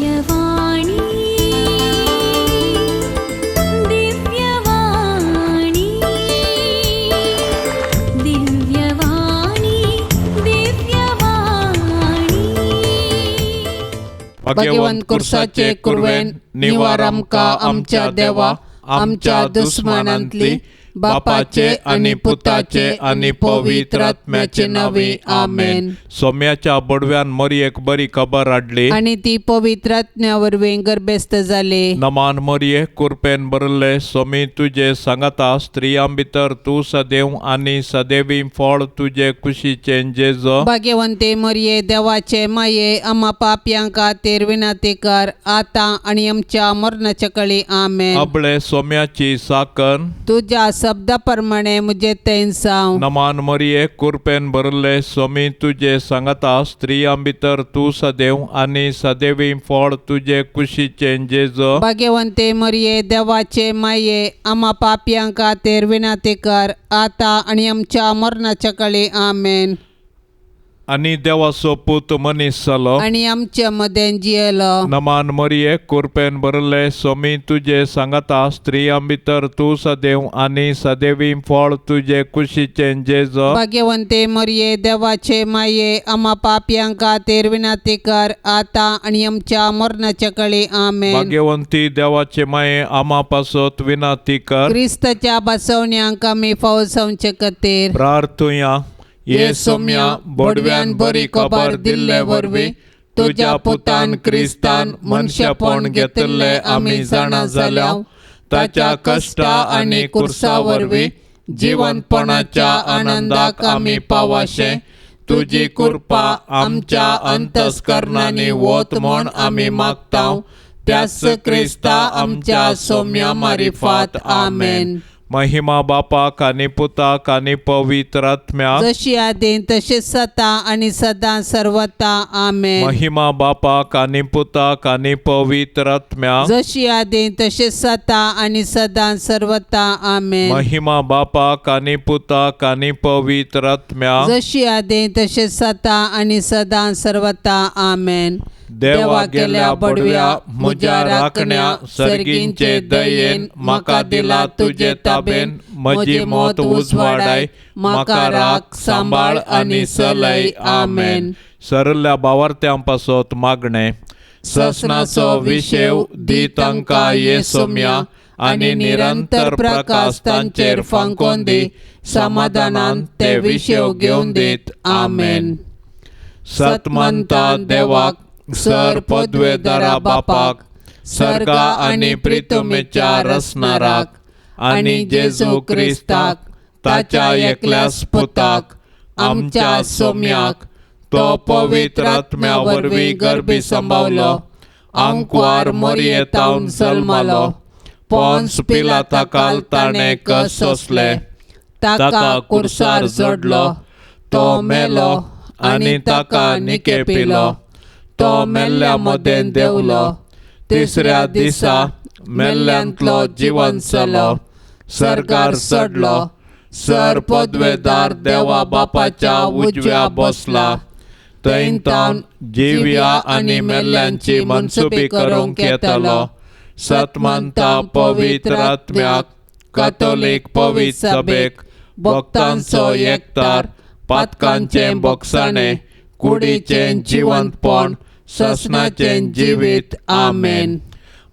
दिव्यवाणी दिव्यवाणी दिव्यवाणी दिव्यवाणी भाग्यवान कुर्साचे कुर्वेन निवार आमका आमच्या देवा आमच्या दुश्मनांतली बापाचे आणि पुताचे आणि पवित्र आत्म्याचे नावे आमेन. सोम्याच्या बडव्यान मरियेक बरी खबर हाडली आणि ती पवित्र आत्म्यावर गर्भस्थ झाले. नमान मरिये कुरपेन बरले सोमी तुझे सांगता स्त्रियां भितर तू सदैव आणि सदैवी फळ तुझे कुशीचे जेज. भाग्यवंते मरिये देवाचे माये आम्हा पाप्यांका तेर विनंती कर आता आणि आमच्या मरणाच्या काळी आमेन. अबळे सोम्याची साकन तुझ्या शब्दाप्रमाणे मुझे तैन साव. नमान मरिये कुरपेन बरले सोमी तुझे सांगता स्त्रियां भितर तू सदैव आणि सदैवी फळ तुझे कुशीचे जेज. भाग्यवंते मरिये देवाचे माये आम्हा पाप्यांका तेर विनंती कर आता आणि आमच्या मरणाच्या काळी आमेन. आणि देवाचो पूत मनीस जालो आणि आमच्या मध्ये जियलो. नमान मरिये कुरपेन बरले सोमी तुझे सांगता स्त्रियां भितर तू सदैव आणि सदैवी फळ तुझे कुशीचे जेज. भाग्यवंते मरिये देवाचे माये आम्हा पाप्यांका तेर विनंती कर आता आणि आमच्या मरणाच्या काळी आमेन. भाग्यवंती देवाचे माये आम्हा पासत विनंती कर. क्रिस्ताच्या बसवण्यांक आमी फावसावचे खातीर प्रार्थुया ये सोम्या बडव्यान बरी खबर दिल्ले वरवी तुझ्या पुतान क्रिस्तान मनशापण घेतले आमी जाणा जाल्याव ताच्या कष्टा आणि कुर्सा वरवी जीवनपणाच्या आनंदाक आमी पावाशे तुझी कृपा आमच्या अंतस्करणांनी वोत म्हण आमी मागताव. त्यास क्रिस्ता आमच्या सोम्या मारिफात आमेन. महिमा बापाक आणि पुताक आणि पवित्र आत्म्याक जशी आदीन तशी सता आणि सदा सर्वता आमेन. महिमा बापाक आणि पुताक आणि पवित्र आत्म्याक जशी आदीन तशी सता आणि सदा सर्वता आमेन. महिमा बापाक आणि पुताक आणि पवित्र आत्म्याक जशी आदीन तशी सता आणि सदा सर्वता आमेन. देवा गेल्या बडव्या म्हज्या राखण्या सर्गींचे दयेन म्हाका दिला तुझे ताबेन म्हजी मोत उजवाडाय म्हाका राख सांबाळ आणि सलय आमेन. सरल्या भावार्थ्यां पासत मागणे ससनाचो विशेव दी तांकां ये सोम्या आणि निरंतर प्रकाश तांचेर फांकोन दी समाधानान ते विशेव घेवन दीत आमेन. सतमंता देवाक सर पदवेदारा बापाक सर्गा आणि प्रितमेच्या रसनाराक आणि जेजू क्रिस्ताक ताच्या एकल्यास पुताक आमच्या सोम्याक तो पवित्र आत्म्या वरवी गर्भी संभावलो आंकवार मरियेतावन जल्मालो पोन्स पिलाताकाल ताणे कस सोसले ताका कुर्सार जोडलो तो मेलो आणि ताका निके पिलो तो मेल्ल्या मदें देवलो तिसऱ्या दिसा मेल्ल्यांतलो जिवन जालो सरकार चडलो सर पदवेदार देवा बापाच्या उजव्या बसला थंय तावन जिव्या आणि मेल्ल्यांची मनसुबी करूंक येतलो. सतमंता पवित्र आत्म्याक कॅथोलिक पवित्र सभेक भक्तांचो एकतार पातकांचे बोगसाणे कुडीचे जिवंतपण ससनाचे जिवीत आमेन.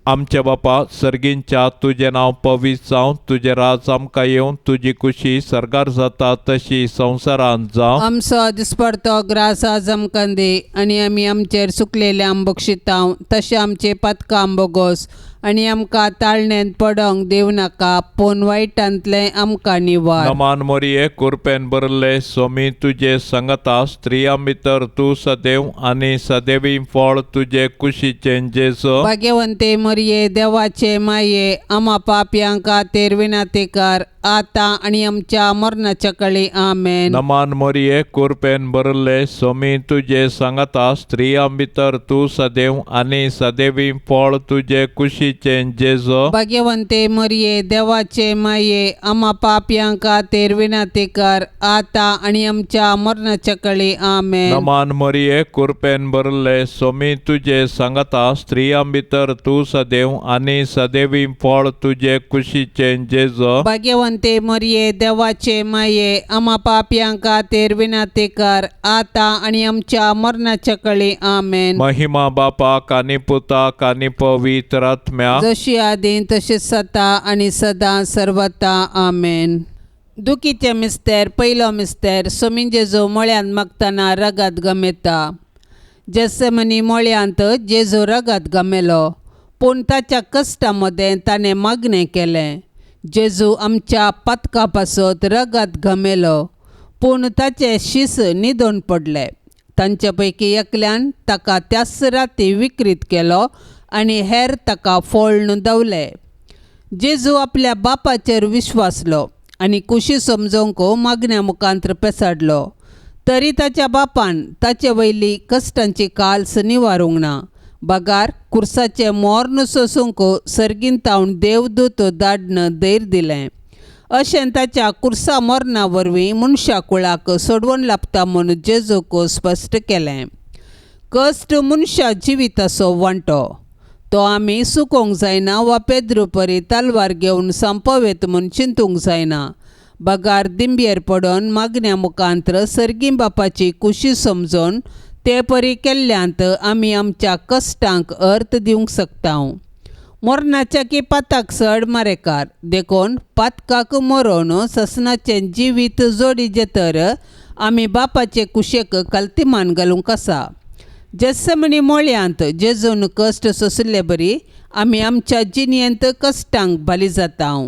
आमचे बापा सर्गींच्या तुझे नाव पवित्र जावं तुझे राज आमकां येवन तुझी कुशी सरकार जाता तशी संवसारांत जावं. आमचो दिसपडतो ग्रास आज आमकां दे आणि आमी आमचेर सुकलेले आंबोक्षितांव तशें आमचे पथकां आंबोगोस आणि आमकां ताळणेंत पडोंक दिव नाका पूण वायटांतले आमकां निवार. नमान मरिये कुरपेन बरले सोमी तुझे सांगता स्त्रियां भितर तू सदैव आणि सदैवी फळ तुझे कुशीचे जेज. भाग्यवंते मरिये देवाचे माये आम्हा पाप्यांका तेर विनंती कर आता आणि आमच्या मरणाच्या काळी आमेन. नमान मोरये कृपेन भरले स्वामी तुझे सांगता स्त्रियां भितर तू सदैव आणि सदैवी फळ तुझे कुशीचे जेजो. भाग्यवंते मरिये देवाचे माये आम्हा पाप्यांक खातीर विनंती कर आता आणि आमच्या मरणाच्या काळी आमेन. नमान मोरये कृपेन भरले स्वामी तुझे सांगता स्त्रियां भितर तू सदैव आणि सदैवी फळ तुझे कुशीचे जेजो. भाग्यवंते मरिये देवाचे माये आम्हा पाप्यांक खातीर विनंती कर आता आणि आमच्या मरणाच्या काळी आमेन. महिमा बापाक आणि पुताक आणि पवित्र आत्म्याक जशी आदीं तशी सता आणि सदां सर्वता आमेन. दुखीचे मिस्तेर पयलो मिस्तेर सोमीन जेजू मळ्यान मागतना रगत गमेता. जेसेमनी मळ्यांत जेजू रगत गमेलो पूण ताच्या कश्टा मदें ताणें मागणें केलें. जेजू आमच्या पतका पासत रगत घमेलो पूण ताचे शीस न्हिदून पडले. तांचे पैकी एकल्यान ताका त्याच राती विकृत केलो आनी हेर ताका फोळून दवले. जेजू आपल्या बापाचेर विश्वासलो आनी कुशी समजोवंक मागण्या मुखांत्र पेसाडलो. तरी ताच्या बापान ताचे वयली कश्टांची काल्स निवारूंक ना. बगार कुर्साचे मोर्न सोसूंक सर्गींतावन देवदूत धाडन दैर दिलें. अशें ताच्या कुर्सा मोर्ना वरवीं मनशा कुळाक सोडवून लाभता म्हूण जेजूक स्पश्ट केलें. कश्ट मनशा जिविताचो वांटो तो आमी सुकोवंक जायना वा पेद्रू परी तलवार घेवन संपवेत म्हूण चिंतूंक जायना. बगार दिंब्येर पडोन मागण्या मुखांत्र सर्गी बापाची कुशी समजोन ते परी केल्ल्यांत आमी आमच्या कश्टांक अर्थ दिवंक शकतांव. मोरणाच्या की पाताक चड मारेकार देखून पातकाक मरोवन ससनाचें जिवीत जोडिजे तर आमी बापाचे कुशेक कल्तिमान घालूंक आसा. जेसेमनी मोळ्यांत जेजून कश्ट सोंसले बरी आमी आमच्या जिणयेंत कश्टांक बली जातांव.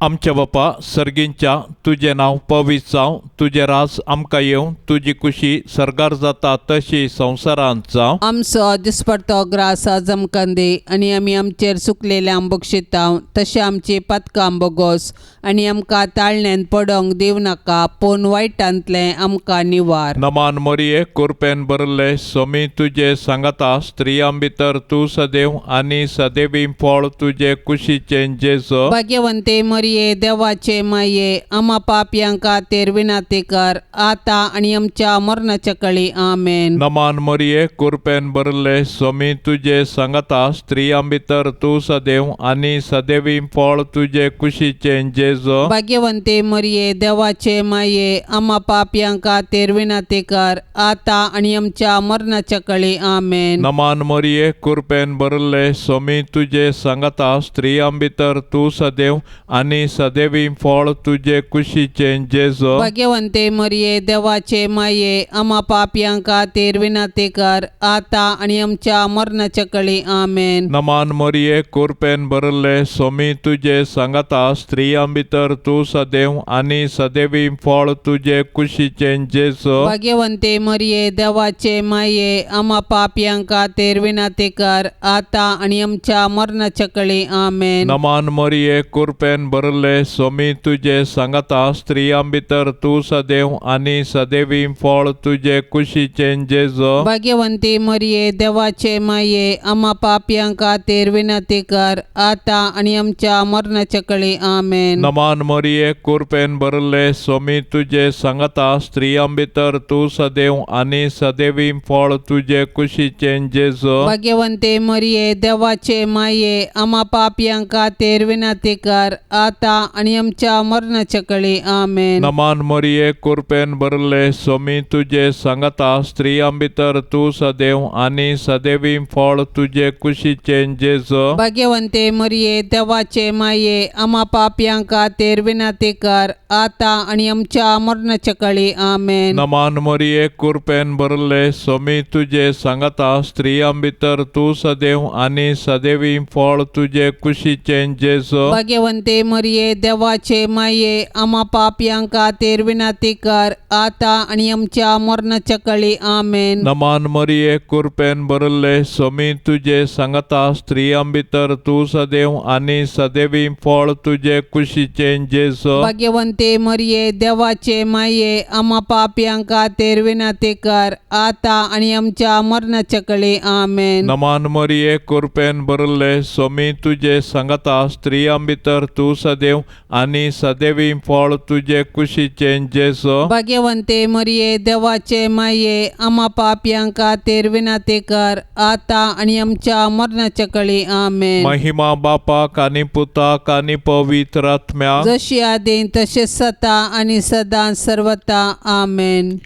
आमच्या बापा सर्गींच्या तुझे नांव पवित्र जावं, तुझे राज आमकां येवं, तुजी कुशी सर्गार जाता तशी संवसारांत जावं. आमचो दिसपडटो ग्रास आज आमकां दी आनी आमी आमचेर सुकलेले आंबोक शितांव तशें आमची पातकां आंबोगोस आनी आमकां ताळण्यांत पडोंक दिवं नाका पूण वायटांतलें आमकां निवार. नमान मोरये कृपेन भरले स्वामी तुझे सांगता स्त्रियां भितर तू सदैव आणि सदैवी फळ तुझे कुशीचे जेजो. भाग्यवंते मरिये देवाचे माये आम्हा पाप्यांक खातीर विनंती कर आता आणि आमच्या मरणाच्या काळी आमेन. नमान मोरये कृपेन भरले स्वामी तुझे सांगता स्त्रियां भितर तू सदैव आणि सदैवी फळ तुझे कुशीचे जेजो. भाग्यवंते मरिये देवाचे माये आम्हा पाप्यांक खातीर विनंती कर आता आणि आमच्या मरणाच्या काळी आमेन. नमान मोरये कृपेन भरले स्वामी तुझे सांगता स्त्रियां भितर तू सदैव आणि सदैवी फळ तुझे कुशीचे जेजो. भाग्यवंते मरिये देवाचे माये आम्हा पाप्यांक खातीर विनंती कर आता आणि आमच्या मरणाच्या काळी आमेन. नमान मोरये कृपेन भरले स्वामी तुझे सांगता स्त्रियां भितर तू सदैव आणि सदैवी फळ तुझे कुशीचे जेजो. भाग्यवंते मरिये देवाचे माये आम्हा पाप्यांक खातीर विनंती कर आता आणि आमच्या मरणाच्या काळी आमेन. नमान मोरये कृपेन भरले स्वामी तुझे सांगता स्त्रियां भितर तू सदैव आणि सदैवी फळ तुझे कुशीचे जेजो. भाग्यवंती मरिये देवाचे माये आम्हा पाप्यांक खातीर विनंती कर आता आणि आमच्या मरणाच्या काळी आमेन. नमान मोरये कृपेन भरले स्वामी तुझे सांगता स्त्रियां भितर तू सदैव आणि सदैवी फळ तुझे कुशीचे जेजो. भाग्यवंते मरिये देवाचे माये आम्हा पाप्यांक खातीर विनंती कर आता आणि आमच्या मरणाच्या काळी आमेन. नमान मोरये कृपेन भरले स्वामी तुझे सांगता स्त्रियां भितर तू सदैव आणि सदैवी फळ तुझे कुशीचे जेजो. भाग्यवंते मरिये देवाचे माये आम्हा पाप्यांक खातीर विनंती कर आता आणि आमच्या मरणाच्या काळी आमेन. नमान मोरये कृपेन भरले स्वामी तुझे सांगता स्त्रियां भितर तू सदैव आणि सदैवी फळ तुझे कुशीचे जेजो. भाग्यवंते मरिये मरिये देवाचे माये आम्हा पापयांक खातीर विनंती कर आता आणि आमच्या मरणाच्या काळी आमेन. नमान मरिये कृपेन भरले स्वामी तुझे सांगता स्त्रियां भितर तू सदैव आणि सदैवी फळ तुझे कुशीचे जेसो. भाग्यवंते मरिये देवाचे माये आम्हा पापयांक खातीर विनंती कर आता आणि आमच्या मरणाच्या काळी आमेन. नमान मरिये कृपेन भरले स्वामी तुझे सांगता स्त्रियां भितर तू सदैव आणि सदैवी फळ तुझे कुशीचे जेसो. भाग्यवंते मरिये देवाचे माये आम्हा पापयांक खातीर विनंती कर आता आणि आमच्या मरणाच्या काळी आमेन. महिमा बापाक आणि पुताक आणि पवित्र आत्म्याक जशी आदीन तशें सता आणि सदां सर्वता आमेन.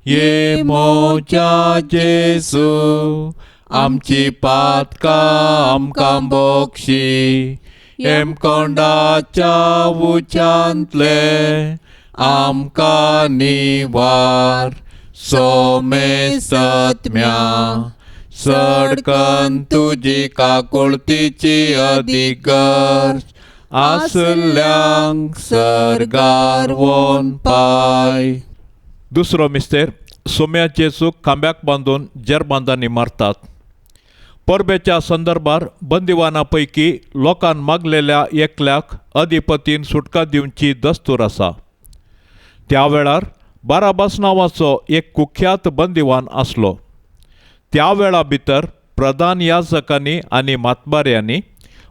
ये मोच्या जेसू आमची पातकां आमकां बोक्षी हेमकोंडाच्या उंचांतले आमकां निवार सोमे सत्म्या सडकन तुजी काकुळतीची अधिकार आसल्यांक सरगार वोन पाय. दुसरो मिस्तेर सोम्याचे चूक खांब्याक बांदून जेरबांदांनी मारतात. परबेच्या संदर्भार बंदिवानापैकी लोकांन मागलेल्या एकल्याक अधिपतीन सुटका दिवची दस्तूर आसा. त्या वेळार बाराबास नांवाचो एक कुख्यात बंदिवान आसलो. त्या वेळा भितर प्रधान याजकांनी आनी मातबाऱ्यांनी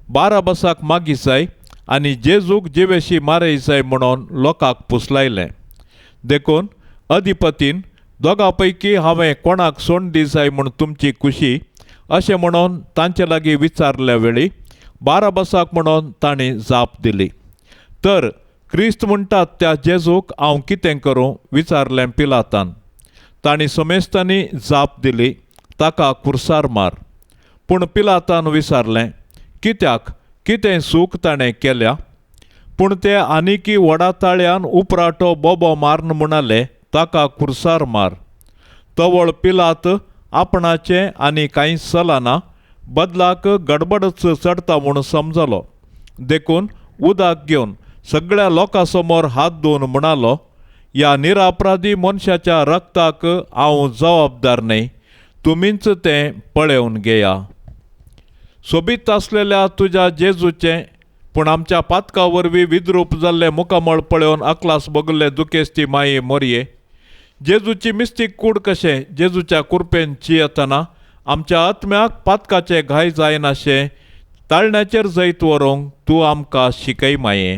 बाराबासाक मागी जाय आनी जेजूक जिवेशी मारय जाय म्हणून लोकांक पुसलायलें. देखून अधिपतीन दोगां पैकी हांवें कोणाक सोड दी जाय म्हूण तुमची खुशी अशें म्हणून तांचे लागीं विचारले वेळी बाराबासाक म्हणून तांणी जाप दिली. तर क्रिस्त म्हणटात त्या जेजूक हांव कितें करूं विचारलें पिलातान. तांणी समेस्तांनी जाप दिली ताका कुर्सार मार. पूण पिलातान विचारलें कित्याक कितें चूक ताणें केल्या. पूण ते आनिकी व्हडा ताळ्यान उपराटो बोबो मारन म्हणाले ताका कुर्सार मार. तवळ पिलात आपणाचें आनी कांय चलना बदलाक गडबडच चडटा म्हूण समजलो. देखून उदक घेवन सगळ्या लोकां समोर हात धुवन म्हणालो ह्या निरापराधी मनशाच्या रक्ताक हांव जबाबदार न्हय. तुमीच तें पळोवन घेया. सोबीत आसलेल्या तुज्या जेजूचें पूण आमच्या पातका वरवीं विद्रूप जाल्लें मुखामळ पळोवन अकलास भोगल्ले दुखेस्ती माये मोरये. जेजूची मिस्तीक कूड कशें जेजूच्या कृपेन जियेतना आमच्या आत्म्याक पातकाचे घाय जायनाशें ताळण्याचेर जैत व्हरूंक तूं आमकां शिकय माये.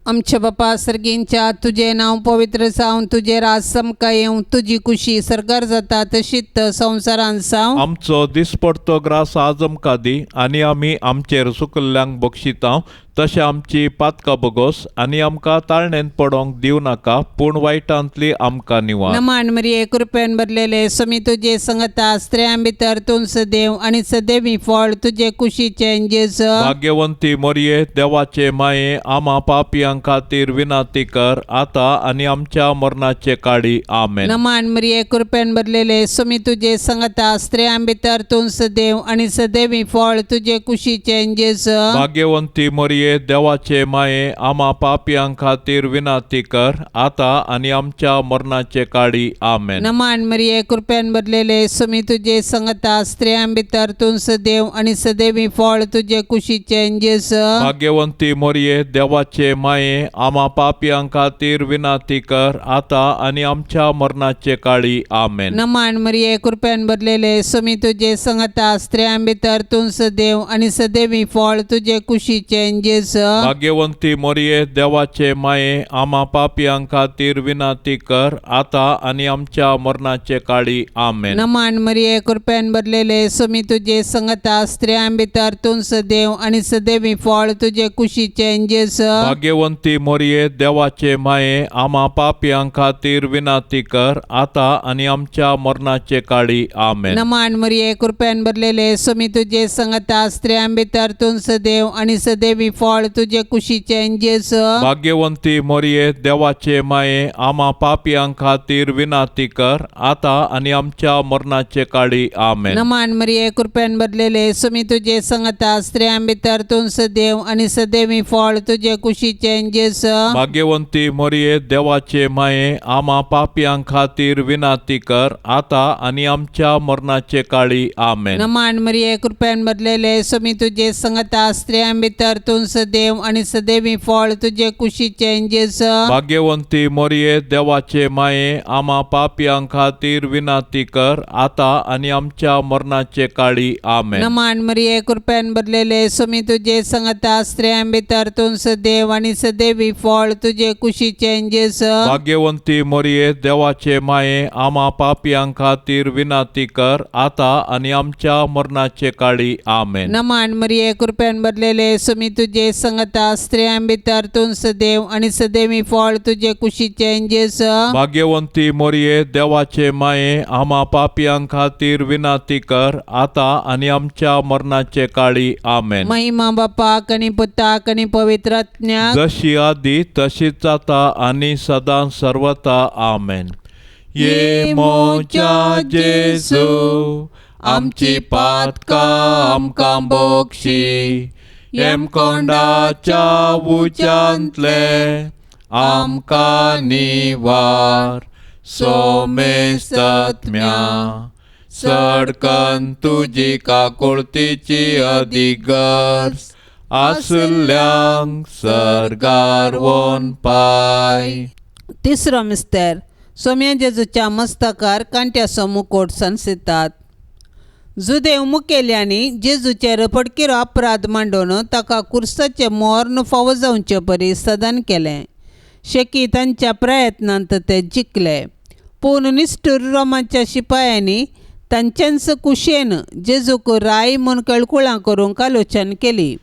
आमच्या बापा सर्गींच्या तुझे नांव पवित्र जावन तुझे राज समका येवं तुजी कुशी सरकार जाता तशीच संवसारांत जावं. आमचो दिसपडतो ग्रास आज आमकां दी आनी आमी आमचेर चुकल्ल्यांक बक्षितांव तशें आमची पातकां बगोस आनी आमकां ताळणेंत पडोंक दिवं नाका पूण वायटांतली आमकां निवार. नमान मरिये कृपेन भरलेले स्वामी तुजे संगता स्त्रियां भितर तूं सदैव आनी सदैवी फळ तुजे कुशीचे जेजू. भाग्यवंती मोरये देवाचे माये आम्हा पापयांक खातीर विनंती कर आता आनी आमच्या मरणाचे काळी आमेन. नमान मरिये कृपेन भरलेले स्वामी तुजे संगता स्त्रियां भितर तूं सदैव आनी सदैवी फळ तुजे कुशीचे जेजू. भाग्यवंती मोरये देवाचे माये आम्हा पापयांक खातीर विनंती कर आता आनी आमच्या मरणाचे काळी आमेन. नमान मरिये कृपेन भरलेले स्वामी तुजे संगता स्त्रियां भितर तूं सदैव आनी सदैवी फळ तुजे कुशीचे जेजू. भाग्यवंती मोरये देवाचे माये आम्हा पापयांक खातीर विनंती कर आता आनी आमच्या मरणाचे काळी आमेन. नमान मरिये कृपेन भरलेले स्वामी तुजे संगता स्त्रियां भितर तूं सदैव आनी सदैवी फळ तुजे कुशीचे जेजू. भाग्यवंती मोरये देवाचे माये आम्हा पापयांक खातीर विनंती कर आता आनी आमच्या मरणाचे काळी आमेन. नमान मरिये कृपेन भरलेले स्वामी तुजे संगता स्त्रियां भितर तूं सदैव आनी सदैवी फळ तुजे कुशीचे जेजू. भाग्यवंती मोरये देवाचे माये आम्हा पापयांक खातीर विनंती कर आता आनी आमच्या मरणाचे काळी आमेन. नमान मरिये कृपेन भरलेले स्वामी तुजे संगता स्त्रियां भितर तूं सदैव आनी सदैवी फळ तुझे कुशीचें जेजू भाग्यवंती मोरये देवाचे माये आम्हा पापियांक खातीर विनाती कर आता आणि आमच्या मरणाचे काळी आमेन. नमान मरिये कृपेन भरलेले सुमी तुझे संगता स्त्रियां भितर तूं सदैव आणि सदैवी फळ तुझे कुशीचें जेजू भाग्यवंती मोरये देवाचे माये आम्हा पापियांक खातीर विनाती कर आता आणि आमच्या मरणाचे काळी आमेन. नमान मरिये कृपेन भरलेले सुमी तुझे संगता स्त्रियां भितर तूं सदैव आणि सदैवी फळ तुझे कुशीचें जेजू भाग्यवंती मोरये देवाचे माये आम्हा पापियांक खातीर विनाती कर आता आणि आमच्या मरणाचे काळी आमेन. नमान मरिये कृपेन भरलेले सुमी तुझे संगता स्त्रियां भितर तूं सदैव आणि सदैवी फळ तुझे कुशीचें जेजू भाग्यवंती मोरये देवाचे माये आम्हा पापियांक खातीर विनाती कर आता आणि आमच्या मरणाचे काळी आमेन. नमान मरिये कृपेन भरलेले सुमी तुझे संगता स्त्रियां भितर तूं सदैव आणि सदैवी फळ तुझे कुशीचें जेजू भाग्यवंती मोरये देवाचे माये आम्हा पापियांक खातीर विनाती कर आता आणि आमच्या मरणाचे काळी आमेन. महिमा बापाक आणि पुताक आणि पवित्र आत्म्याक जशी आदी तशीच आता आणि सदां सर्वता आमेन. ये मोच्या जेजू आमची पातकां आमकां बोगशी येम कोंडाच्या उच्यांतले आमकां निवार सोमेस्तत्म्या सडकन तुजी काकुळतीची अधिगर्स आसल्यांक सर्गार वोन पाय. तिसरो मिस्तेर सोम्या जेजूच्या मस्तकार कांट्याचो मुकोट संसितात. जुदेव मुखेल्यांनी जेजूचेर फटकिरो अपराध मांडून ताका कुर्साचे मोर्न फावो जावचे परी सदन केलें. शेकी तांच्या प्रयत्नांत ते जिखले. पूण निश्ठूर रोमाच्या शिपायांनी तांच्यांच कुशेन जेजूक राय म्हूण कळकुळां करूंक आलोचन केली.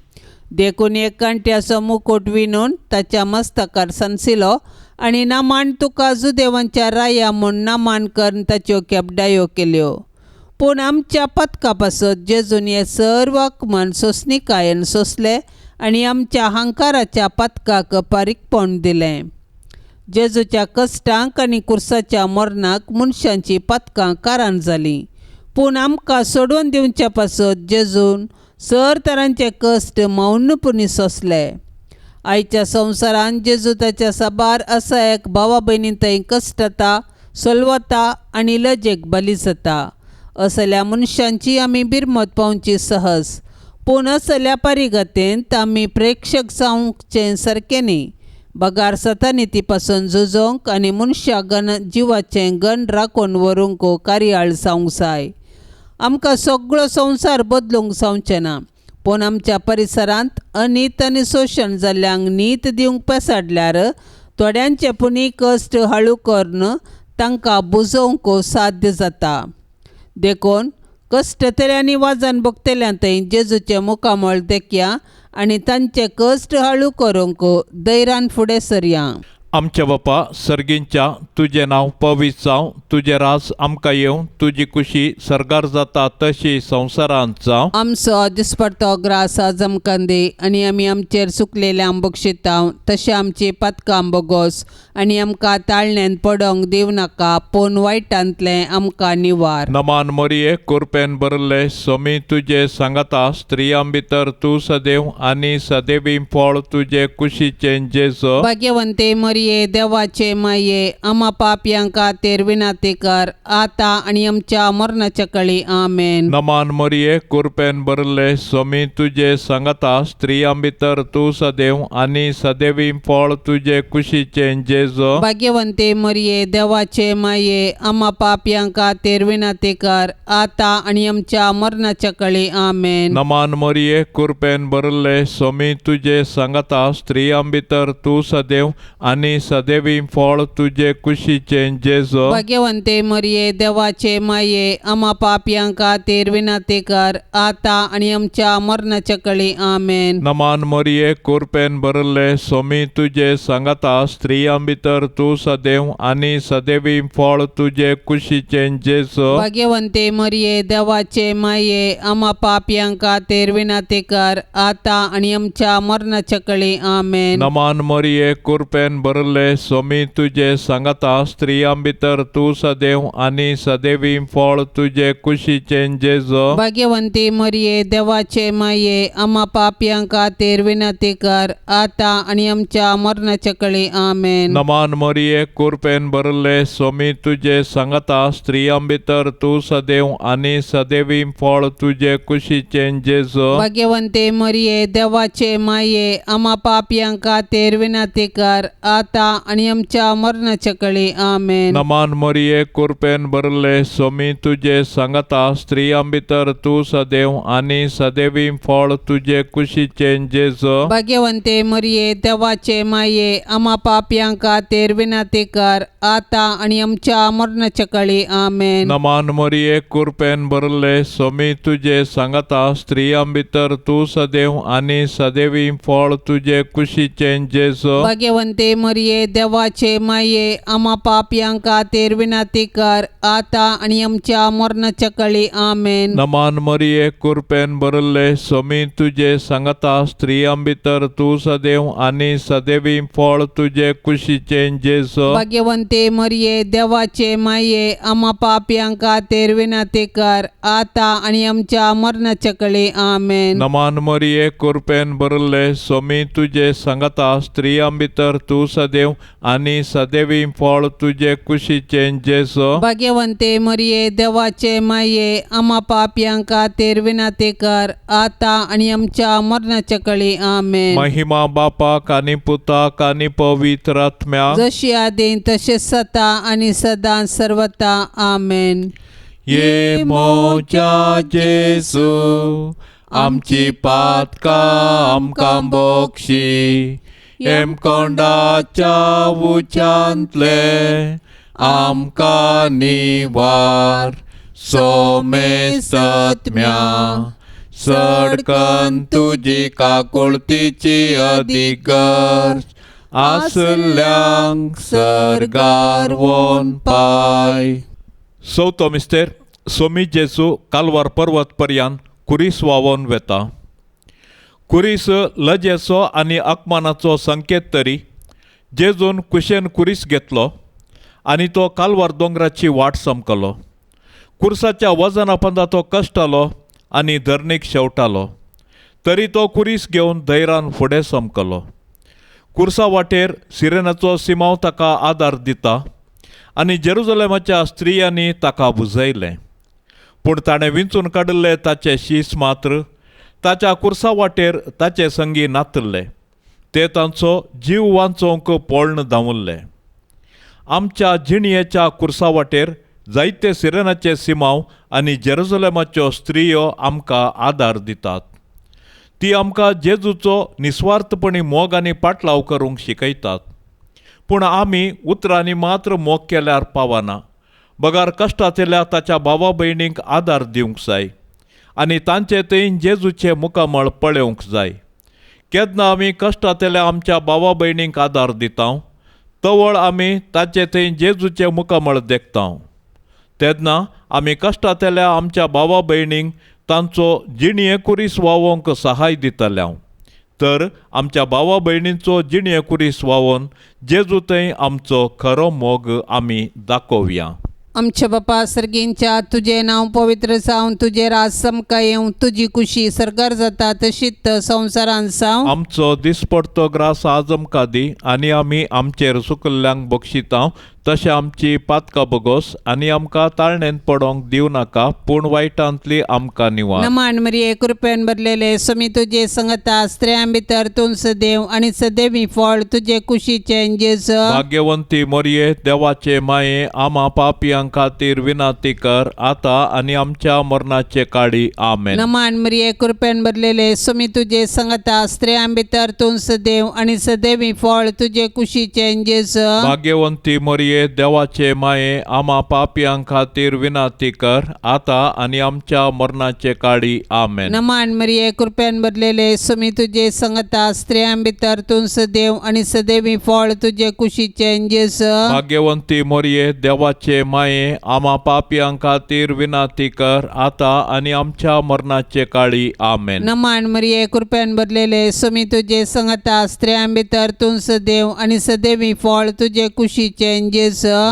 देखून एक कांट्याचो मुकुट विणून ताच्या मस्तकार संसिलो आनी नामान तुका जुदेवांच्या राया म्हूण नामान करून ताच्यो केपडायो केल्यो. पूण आमच्या पथका पासत जेजून हे सर्व मन सोंसणीकायेन सोंसले आनी आमच्या हंकाराच्या पथकाक पारीकपण दिलें. जेजूच्या कश्टांक आनी कुर्साच्या मरणाक मनशांची पथकां कारण जालीं. पूण आमकां सोडून दिवचे पासत जेजून सर तरांचे कश्ट मौनपणी सोंसले. आयच्या संवसारांत जेजू ताच्या साबार असा एक भावा भयणी थंय कश्टता सोलवता आनी लजेक बली जाता. असल्या मनशांची आमी बिरमत पावची सहज. पूण असल्या पारिगतेंत आमी प्रेक्षक जावंकचें सारकें न्ही. बगार सतानिती पासून झुजोवंक आनी मनशा जिवाचें गण राखून व्हरूंक कार्याळ जावंक जाय. आमकां सगळो संवसार बदलूंक जावचें ना. पूण आमच्या परिसरांत अनीत आनी शोशण जाल्ल्यांक नीत दिवंक पेसाडल्यार थोड्यांचे पुणी कश्ट हळू करून तांकां बुजोवंक साध्य जाता. देखून कश्टतल्यांनी वाजान भोगतल्यां थंय जेजूचे मुखामळ देखया आनी तांचे कश्ट हळू करूंक धैर्यान फुडें सरया. आमच्या बापा सर्गींच्या तुझे नांव पवित्र जावं. तुझे राज आमकां येवं. तुजी कुशी सर्गार जाता तशी संवसारांत जावं. आमचो दिसपडटो ग्रास आज आमकां दी आनी आमी आमचेर सुकलेल्या बक्षितांव तशें आमची पथकां बोगोस आनी आमकां ताळण्यांत पडोंक दिव नाका पूण वायटांतलें आमकां निवार. नमान मोरये कृपेन भरले सोमी तुजे सांगता स्त्रियां भितर तूं सदैव आनी सदैवी फळ तुजे कुशीचें जेजू. भाग्यवंते मरिये देवाचे माये आम्हा पापयांक खातीर विनाती कर आता आनी आमच्या मरणाच्या काळी आमेन. नमान मोरये कृपेन भरले सोमी तुजे सांगता स्त्रियां भितर तूं सदैव आनी सदैवी फळ तुजे कुशीचें जेजू. भाग्यवंते मरिये देवाचे माये आम्हा पापयांक खातीर विनाती कर आता आनी आमच्या मरणाच्या काळी आमेन. नमान मोरये कृपेन भरले सोमी तुजे सांगता स्त्रियां भितर तूं सदैव आनी आनी सदैवी फळ तुझे कुशीचे जेजो भाग्यवंते मरिये देवाचे माये आम्हा पापयांका तेर विनाते कर आता आणि आमच्या मरणाच्या कळी आमेन. नमान मरिये कृपेन भरले सोमी तुझे सांगता स्त्रियां भितर तू सदैव आनी सदैवी फळ तुझे कुशीचे जेजो भाग्यवंते मरिये देवाचे माये आम्हा पापयांका तेर विनाते कर आता आणि आमच्या मरणाच्या कळी आमेन. नमान मरिये कृपेन भरले सोमी तुझे सांगता स्त्रियां भितर तू सदैव आनी सदैवी फळ तुझे कुशीचे जेजो भाग्यवंते मरिये देवाचे माये आम्हा पापयांका तेर विनाते कर आता आणि आमच्या मरणाच्या कळी आमेन. नमान मरिये कृपेन भरले सोमी तुझे सांगता स्त्रियां भितर तू सदैव आनी सदैवी फळ तुझे कुशीचे जेजो भाग्यवंते मरिये देवाचे माये आम्हा पापयांका तेर विनाते कर आता आणि आमच्या मरणाच्या कळी आमेन. नमान मरिये कृपेन भरले सोमी तुझे सांगता स्त्रियां भितर तू सदैव आनी सदैवी फळ तुझे कुशीचे जेजो भाग्यवंते मरिये देवाचे माये आम्हा पापयांका तेर विनाते कर आता आणि आमच्या मरणाच्या कळी आमेन. नमान मरिये कृपेन भरले सोमी तुझे सांगता स्त्रियां भितर तू सदैव आनी सदैवी फळ तुझे कुशीचे जेजो भाग्यवंते मरिये देवाचे माये आम्हा पापयांका तेर विनाते कर आता आणि आमच्या मरणाच्या कळी आमेन. नमान मरिये कृपेन भरले सोमी तुझे सांगता स्त्रियां भितर तू सदैव आनी सदैवी फळ तुझे कुशीचे जेजो भाग्यवंते मरिये देवाचे माये आम्हा पापयांका तेर विनाते कर आता आणि आमच्या मरणाच्या कळी आमेन. नमान मरिये कृपेन भरले सोमी तुझे सांगता स्त्रियां भितर तू सदैव आनी सदैवी फळ तुझे कुशीचे जेजो भाग्यवंते मरिये देवाचे माये आम्हा पापयांका तेर विनाते कर आता आणि आमच्या मरणाच्या कळी आमेन. महिमा बापाक आनी पुताक आनी पवित्र आत्म्याक जशी आदीं तशेंच सता आणि सदां सर्वता आमेन. ये मोच्या जेसू आमची पातकां आमकां बोक्षी एम कोंडाच्या उच्चांतले आमकां निवार सोमे सत्म्या सडकन तुजी काकुळतीची अधिगर्ज आसल्यांक सरगार वोन पाय. चवथो मिस्तेर सोमी जेसू कालवार पर्वत पर्यान कुरीस वावोन वेता. कुरीस लजेचो आनी अकमानाचो संकेत तरी जेजून कुशेन कुरीस घेतलो आनी तो कालवार दोंगराची वाट समकलो. कुर्साच्या वजनापंदा तो कश्टालो आनी धरणीक शेवटालो तरी तो कुरीस घेवन धैर्यान फुडें समकलो. कुर्सा वाटेर सिरेनाचो सिमांव ताका आदार दिता आनी जेरुजलेमाच्या स्त्रियांनी ताका बुजयलें. पूण ताणें विंचून काडिल्ले ताचे शीस मात्र ताच्या कुर्सा वाटेर ताचे संगी नातल्ले. ते तांचो जीव वांचोवंक पळण धांवल्ले. आमच्या जिणयेच्या कुर्सा वाटेर जायते सिरेनाचे सिमांव आनी जेरुजलेमाच्यो स्त्रियो आमकां आदार दितात. ती आमकां जेजूचो निस्वार्थपणी मोग आनी पाटलाव करूंक शिकयतात. पूण आमी उतरांनी मात्र मोग केल्यार पावना. बगार कश्टांतल्या ताच्या भावा भयणींक आदार दिवंक जाय आनी तांचे थंय जेजूचे मुखामळ पळोवंक जाय. केन्ना आमी कश्टांतल्या आमच्या भावा भयणींक आदार दिता तवळ आमी ताचे थंय जेजूचे मुखामळ देखता. तेन्ना आमी कश्टांतल्या आमच्या भावा भयणींक तांचो जिणये कुरीस वावोवंक सहाय दितल्या. तर आमच्या भावा भयणींचो जिणये कुरीस वावोवन जेजू थंय आमचो खरो मोग आमी दाखोवया. आमच्या बापा सर्गींच्या तुझे नाव पवित्र जावन तुझे राज समका येवं तुझी कुशी सरकार जाता तशीच संवसारान जावं. आमचो दिसपडतो ग्रास आज आमकां दी आनी आमी आमचेर सुकल्ल्यांक बक्षिता तशें आमची पातकां बोगोस आनी आमकां ताळणेन पडोंक दिव नाका, पूण वायटांतली आमकां निवार. नमान मरिये कृपेन भरलेले स्वामी तुजे संगता स्त्रियां भितर तूं सदैव आणि सदैवी फळ तुझे कुशीचे जेजू. भाग्यवंती मरिये, देवाचे माये, आम्हा पापियां खातीर विनाती कर, आता आनी आमच्या मरणाचे काळी. आमेन. नमान मरिये कृपेन भरलेले स्वामी तुजे संगता स्त्रियां भितर तूं सदैव आणि सदैवी फळ तुझे कुशीचे जेजू. भाग्यवंती मरिये, देवाचे माये, आम्हा पापियां खातीर विनाती कर, आता आनी आमच्या मरणाचे काळी. आमेन. नमान मरिये कृपेन भरलेले स्वामी तुझे संगता स्त्रियां भितर तूं सदैव आणि सदैवी फळ तुझे कुशीचे जेजू. भाग्यवंती मरिये, देवाचे माये, आम्हा पापियां खातीर विनाती कर, आता आनी आमच्या मरणाचे काळी. आमेन. नमान मरिये कृपेन भरलेले स्वामी तुझे संगता स्त्रियां भितर तूं सदैव आणि सदैवी फळ तुझे कुशीचे जेजू.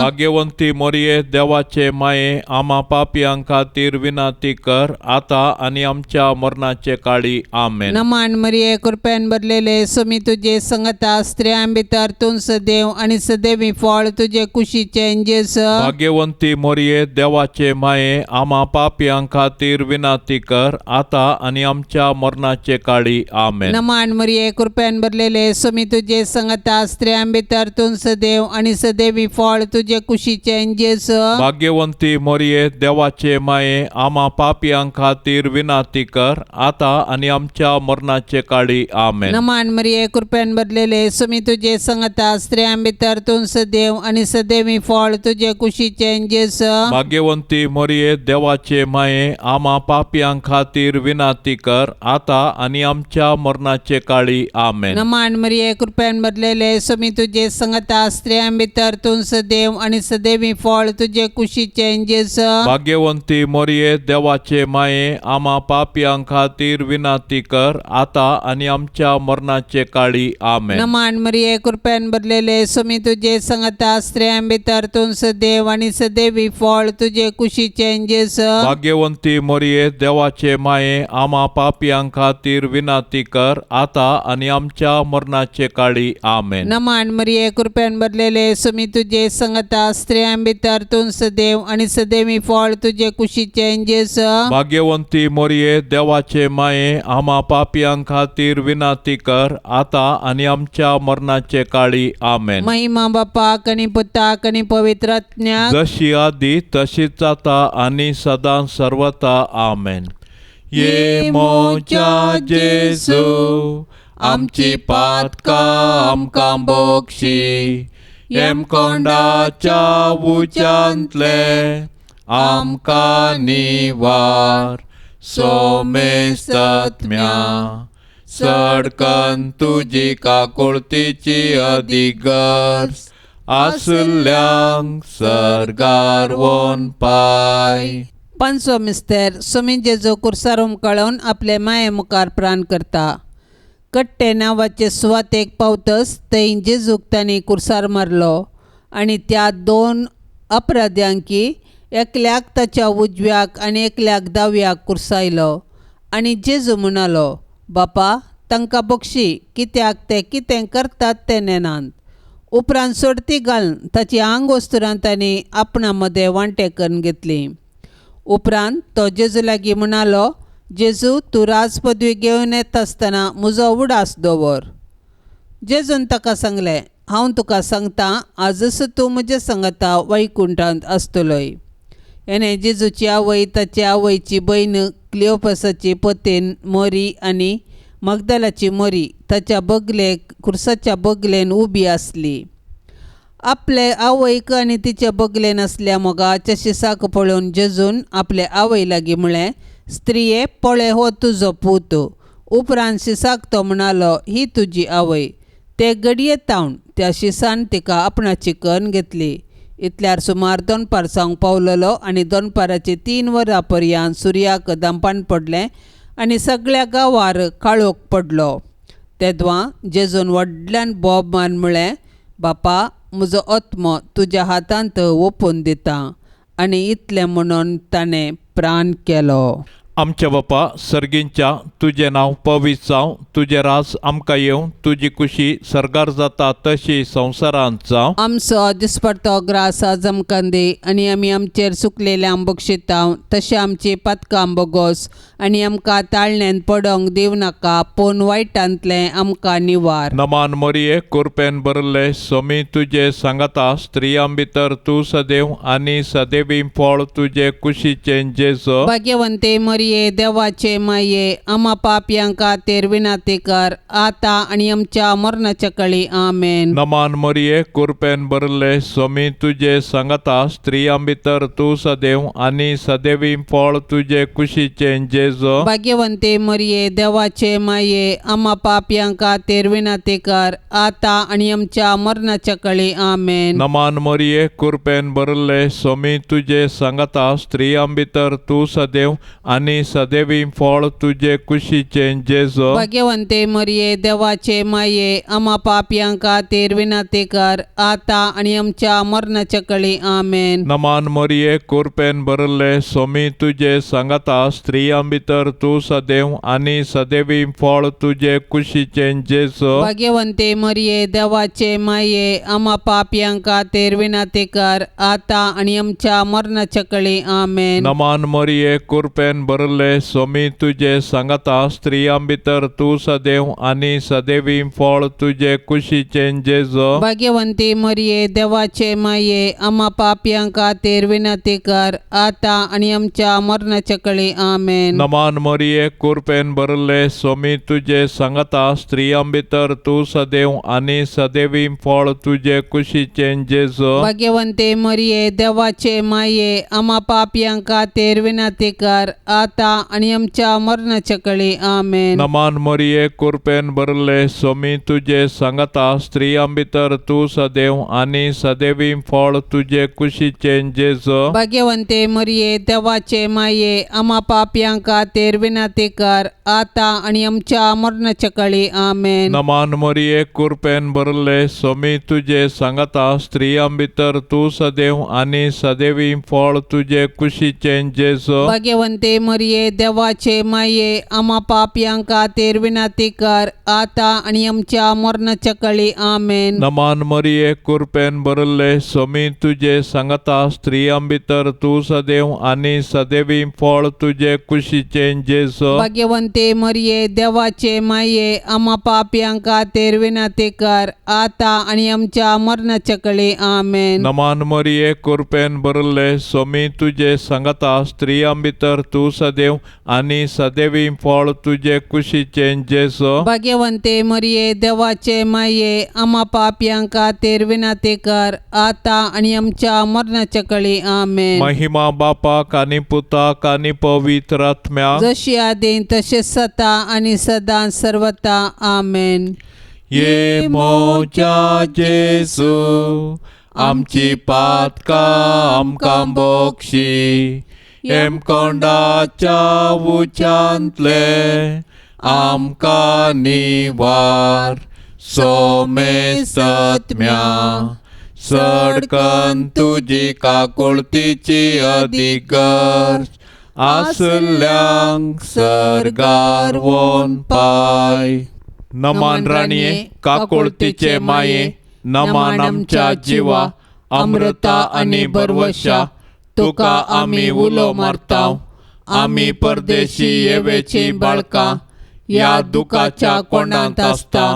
भाग्यवंती मरिये, देवाचे माये, आम्हा पापियां खातीर विनाती कर, आता आनी आमच्या मरणाचे काळी. आमेन. नमान मरिये कृपेन भरलेले स्वामी तुझे संगता स्त्रियां भितर तूं सदैव आणि सदैवी फळ तुझे कुशीचे जेजू. भाग्यवंती मरिये, देवाचे माये, आम्हा पापियां खातीर विनाती कर, आता आनी आमच्या मरणाचे काळी. आमेन. नमान मरिये कृपेन भरलेले स्वामी तुझे संगता स्त्रियां भितर तूं सदैव आणि सदैवी फळ तुझे कुशीचे जेजू. भाग्यवंती मरिये, देवाचे माये, आम्हा पापियां खातीर विनाती कर, आता आनी आमच्या मरणाचे काळी. आमेन. नमान मरिये कृपेन भरलेले स्वामी तुझे संगता स्त्रियां भितर तूं सदैव आणि सदैवी फळ तुझे कुशीचे जेजू. भाग्यवंती मरिये, देवाचे माये, आम्हा पापियां खातीर विनाती कर, आता आनी आमच्या मरणाचे काळी. आमेन. नमान मरिये कृपेन भरलेले स्वामी तुझे संगता स्त्रियां भितर तूं सदैव आणि सदैवी फळ तुझे कुशीचे जेजू. भाग्यवंती मरिये, देवाचे माये, आम्हा पापियां खातीर विनाती कर, आता आनी आमच्या मरणाचे काळी. आमेन. नमान मरिये कृपेन भरलेले स्वामी तुझे संगता स्त्रियां भितर तूं सदैव आणि सदैवी फळ तुझे कुशीचे जेजू. भाग्यवंती मरिये, देवाचे माये, आम्हा पापियां खातीर विनाती कर, आता आनी आमच्या मरणाचे काळी. आमेन. नमान मरिये कृपेन भरलेले स्वामी तुझे संगता स्त्रियां भितर तूं सदैव आणि सदैवी फळ तुझे कुशीचे जेजू. भाग्यवंती मरिये, देवाचे माये, आम्हा पापियां खातीर विनाती कर, आता आनी आमच्या मरणाचे काळी. आमेन. महिमा बापाक आणि पुताक आणि पवित्र आत्म्याक जशी आदी तशीच आता आनी सदां सर्वता. आमेन. ये मोच्या जेजू, आमची पातकां आमकां बोगशी, येम कोंडाच्या उच्यांतले आमकां निवार. सोमेस्तत्म्या सडकन तुजी काकुळतीची अधिगर्स, आसल्यांक सर्गार वोन पाय. पंचवो मिस्तेर स्वामी जेजू कुर्सार उमकळून आपले माये मुखार प्राण करता. कट्टे नांवाचे सुवातेक पावतस थंय जेजूक तांणी कुर्सार मारलो आनी त्या 2 अपराध्यांकी एकल्याक ताच्या उजव्याक आनी एकल्याक दाव्याक कुर्सायलो. आनी जेजू म्हणालो, बापा तांकां बक्षी, कित्याक ते कितें करतात ते नेनात. उपरांत सोडती घालून ताची आंगोस्तरां तांणी आपणा मदें वांटे करून घेतली. उपरांत तो जेजू लागीं म्हणालो, जेजू तूं राज पदवी घेवन येता आसतना म्हजो उडास दवर. जेजून ताका सांगलें, हांव तुका सांगतां, आजूच तूं म्हजे सांगता वैकुंठांत आसतलोय. हेणें जेजूची आवय, ताचे आवयची भयण क्लिओपासाची पतीन मरी आनी मगदलाची मरी ताच्या बगलेक खुर्साच्या बगलेन उबी आसली. आपले आवयक आनी तिच्या बगलेन आसल्या मोगाच्या शिसाक पळोवन जेजून आपले आवय लागीं म्हळें, स्त्रिये पळय हो तुजो पूत. उपरांत शिसाक तो म्हणालो, ही तुजी आवय. ते घडये तावन त्या शिसान तिका आपणाची कन्न घेतली. इतल्यार सुमार 2 जावंक पावलेलो आनी 2 3 वरां पर्यंत सुर्याक दांपान पडलें आनी सगळ्या गांवार काळोख पडलो. तेदवां जेजून व्हडल्यान बोब मारून म्हळें, बापा म्हजो आत्मो तुज्या हातांत ओपून दिता. आनी इतलें म्हणून ताणें प्राण केलो. आमचे बापा सर्गींच्या तुझे नाव पवित्र जावं, तुझे राज आमकां येवं, तुजी खुशी सरगार जाता तशी संवसारांत जावं. आमचो दिसपडतो ग्रास आज आमकां दी आनी आमी आमचेर सुकलेले आंबोक शिताव तशें आमची पातकां बोगोस आनी आमकां ताळण्यांत पडोंक दिव नाका, पूण वायटांतले आमकां निवार. नमान मोरये कृपेन भरले सोमी तुजे सांगाता स्त्रियां भितर तूं सदैव आनी सदैवी फळ तुजे कुशीचे जेजो. भाग्यवंते मरिये देवाचे माये आम्हा पापयांक खातीर विनाती कर, आता आनी आमच्या मरणाच्या कळी आमेन. नमान मोरये कृपेन भरले सोमी तुजे सांगाता स्त्रियां भितर तूं सदैव आनी सदैवी फळ तुजे कुशीचे जेजो. भाग्यवंते मरिये देवाचे माये आम्हा पापयांक खातीर विनाती कर, आता आनी आमच्या मरणाच्या कळी आमेन. नमान मोरये कृपेन भरले सोमी तुजे सांगाता स्त्रियां भितर तूं सदैव आनी सदैवी फळ तुजे कुशीचे जेजो. भाग्यवंते मरिये देवाचे माये आम्हा पापयांक खातीर विनाती कर, आता आनी आमच्या मरणाच्या कळी आमेन. नमान मोरये कृपेन भरले सोमी तुजे सांगाता स्त्रियां भितर तूं सदैव आनी सदैवी फळ तुजे कुशीचे जेजो. भाग्यवंते मरिये देवाचे माये आम्हा पापयांक खातीर विनाती कर, आता आनी आमच्या मरणाच्या कळी आमेन. नमान मोरये कृपेन भरले सोमी तुजे सांगाता स्त्रियां भितर तूं सदैव आनी सदैवी फळ तुजे कुशीचे जेजो. भाग्यवंती मरिये देवाचे माये आम्हा पापयांक खातीर विनाती कर, आता आनी आमच्या मरणाच्या कळी आमेन. नमान मोरये कृपेन भरले सोमी तुजे सांगाता स्त्रियां भितर तूं सदैव आनी सदैवी फळ तुजे कुशीचे जेजो. भाग्यवंते मरिये देवाचे माये आम्हा पापयांक खातीर विनाती कर, आता आनी आमच्या मरणाच्या कळी आमेन. नमान मोरये कृपेन भरले सोमी तुजे सांगाता स्त्रियां भितर तूं सदैव आनी सदैवी फळ तुजे कुशीचे जेजो. भाग्यवंते मरिये देवाचे माये आम्हा पापयांक खातीर विनाती कर, आता आनी आमच्या मरणाच्या कळी आमेन. नमान मोरये कृपेन भरले सोमी तुजे सांगाता स्त्रियां भितर तूं सदैव आनी सदैवी फळ तुजे कुशीचे जेजो. भाग्यवंते मरिये देवाचे माये आम्हा पापयांक खातीर विनाती कर, आता आनी आमच्या मरणाच्या कळी आमेन. नमान मोरये कृपेन भरले सोमी तुजे सांगाता स्त्रियां भितर तूं सदैव आनी सदैवी फळ तुजे कुशीचे जेजो. भाग्यवंते मरिये देवाचे माये आम्हा पापयांक खातीर विनाती कर, आता आनी आमच्या मरणाच्या कळी आमेन. नमान मोरये कृपेन भरले सोमी तुजे सांगाता स्त्रियां भितर तूं सदैव आनी सदैवी फळ तुजे कुशीचे जेजो. भाग्यवंते मरिये देवाचे माये आम्हा पापयांक खातीर विनाती कर, आता आनी आमच्या मरणाच्या कळी आमेन. महिमा बापाक आनी पुताक आनी पवित्र आत्म्याक जशी आदीं तशें सता आनी सदां सर्वता आमेन. ये मोच्या जेजू आमची पातकां आमकां बोगशी, एम कोंडाच्या उच्यांतले आमकां निवार. सोमे सत्म्या सडकन तुजी काकुळतीची अधिकार, आसल्यांक सरगार वोन पाय. नमान राणये काकुळतीचे माये, नमान आमच्या जिवा, अमृता आनी बरवशा तुका आमी उलो मारताव. आमी परदेशी येवेची बाळकां या दुखाच्या कोंडांत आसता,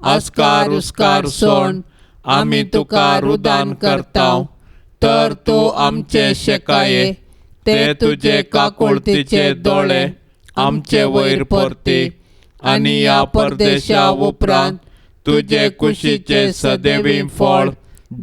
आस्कार उस्कार सोड आमी तुका रुदान करताव. तर तूं आमचे शेकाये ते तुजे काकुळतीचे दोळे आमचे वयर परती, आनी या परदेशा उपरांत तुजे कुशीचे सदैवी फळ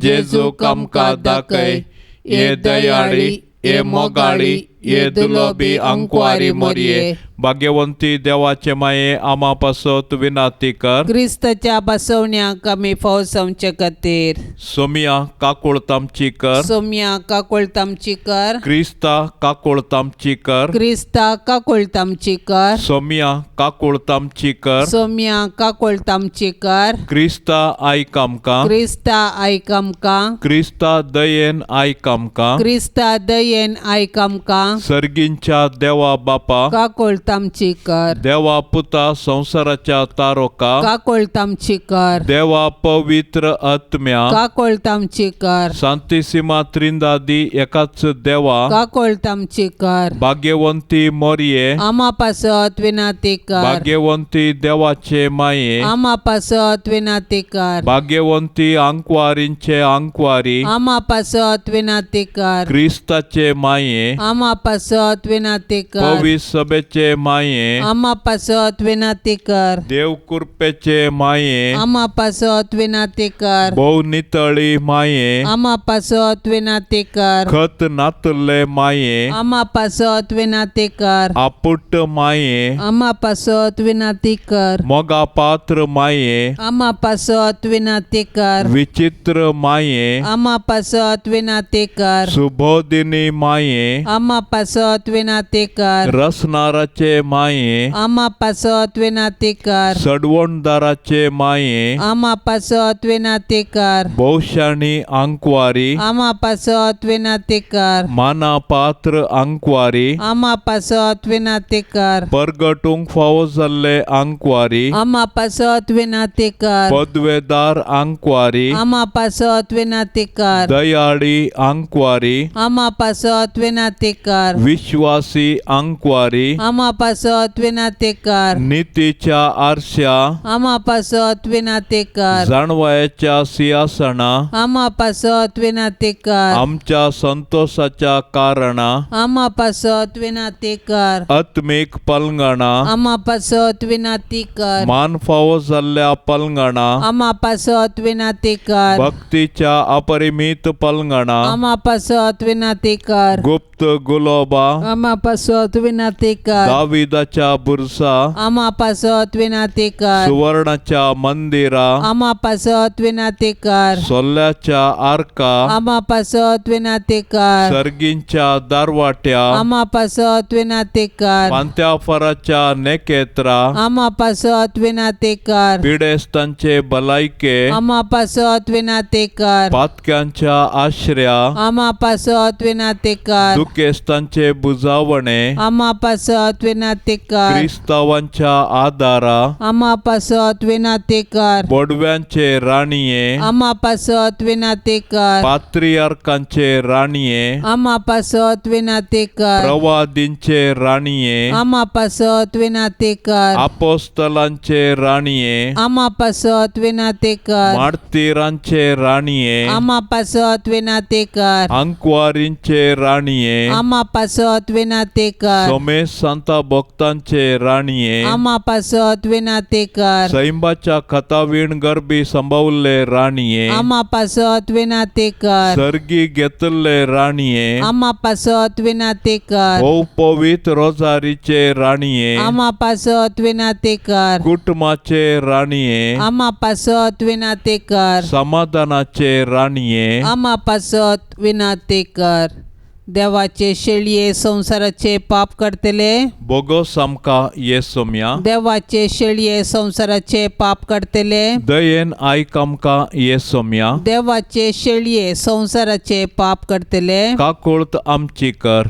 जेजूक आमकां दाखय. ये दयाळी, ये मोगाळी, ये दुलोबी अंकुवारी मोरये, भाग्यवंती देवाचे माये आमा पासत विनाती कर. क्रिस्ताच्या बसवण्याक आमी फावो जावचे खातीर सोमिया काकुळतामची कर. सोम्या काकुळतामची कर. क्रिस्ता काकुळतामची कर. क्रिस्ता काकुळतामची कर. सोमिया काकुळतामची कर. सोम्या काकुळतामची कर. क्रिस्ता आयक आमकां. क्रिस्ता आयक आमकां. क्रिस्ता दयेन आयक आमकां. क्रिस्ता दयेन आयक आमकां. सर्गींच्या देवा बापा काकोळ तामची कर देवा पुता संसाराच्या तारोका काकोळ तामची कर देवा पवित्र आत्म्या काकोळ तामची कर शांतिसीमा त्रिंदादी एकाच देवा काकोळ तामची कर भाग्यवंती मोरये आमा पासत विनाती कर भाग्यवंती देवाचे माये आमा पासत विनाती कर भाग्यवंती अंकवारींचे अंकवारी आमा पासत विनाती कर ख्रिस्ताचे माये आमा पासत विनाती कर पवित्र सभेचे माये आमा पासत विनाती कर देव कृपेचे माये आमा पासत विनाती कर बहु नितळी माये आमा पासत विनाती कर खत नातले माये आमा पासत विनाती कर आपुट माये आमा पासत विनाती कर मोगा पात्र माये आमा पासत विनाती कर विचित्र माये आमा पासत विनाती कर सुबोधिनी माये आमा पासत विनाती कर रसनाराचे माये आमा पासत विनाती कर सडवणदाराचे माये आमा पासत विनाती कर बहुशाणी अंकवारी आमा पासत विनाती कर माना पात्र अंकवारी आमा पासत विनाती कर परगटूंक फावो जाल्ले अंकवारी आमा पासत विनाती कर पदवेदार अंकवारी आमा पासत विनाती कर दयाळी अंकवारी आमा पासत विनाती कर विश्वासी अंकवारी आमा पासत विनाती कर नीतीच्या आरशा आमा पासत विनाती कर जाणवयाच्या सिंहासना आमा पासत विनाती कर आमच्या संतोषाच्या कारणा आमा पासत विनाती कर आत्मिक पलंगणा आमा पासत विनाती कर मान फावो जाल्ल्या पलंगणा आमा पासत विनाती कर भक्तीच्या अपरिमित पलंगणा आमा पासत विनाती कर गुप्त गुलोबा आमा पासत विनाती कर दाविदाच्या बुरसा आमा पासत विनाती कर सुवर्णाच्या मंदिरा आमा पासत विनाती कर सोल्ल्याच्या आर्का आमा पासत विनाती कर सर्गींच्या दारवाट्या आमा पासत विनाती कर पांत्याफराच्या नेकेत्रा आमा पासत विनाती कर पिडेस्तांचे भलायके आमा पासत विनाती कर पातक्यांच्या आश्रया आमा पासत विनाती कर दुखेस्तांचे बुजावणे आमा पासत विनाती कर क्रिस्तावांच्या आदारा आमा पासत विनाती कर बोडव्यांचे राणीये आमा पासत विनाती कर पात्रियार्कांचे राणीये आमा पासत विनाती कर प्रवादींचे राणीये आमा पासत विनाती कर अपोस्तलांचे राणीये आमा पासत विनाती कर मार्तिरांचे राणीये आमा पासत विनाती कर अंकवारींचे राणीये आमा पासत विनाती कर सोमेश संता भक्तांचे राणीये आमा पासत विनाती कर सैंबाच्या खतावीण गरबी संभवले राणीये आमा पासत विनाती कर सर्गी घेतले राणीये आमा पासत विनाती कर भोव पवित्र रोजारीचे राणीये आमा पासत विनाती कर कुटुंबाचे राणीये आमा पासत विनाती कर समाधानाचे राणीये आमा पासत विनाती कर देवाचे शेळये संसाराचे पाप करतले बोगो सामका येसोम्या देवाचे शेळये संसाराचे पाप करतले दयेन आयक आमका येसोम्या देवाचे शेळये संसाराचे पाप करतले काकुळत आमची कर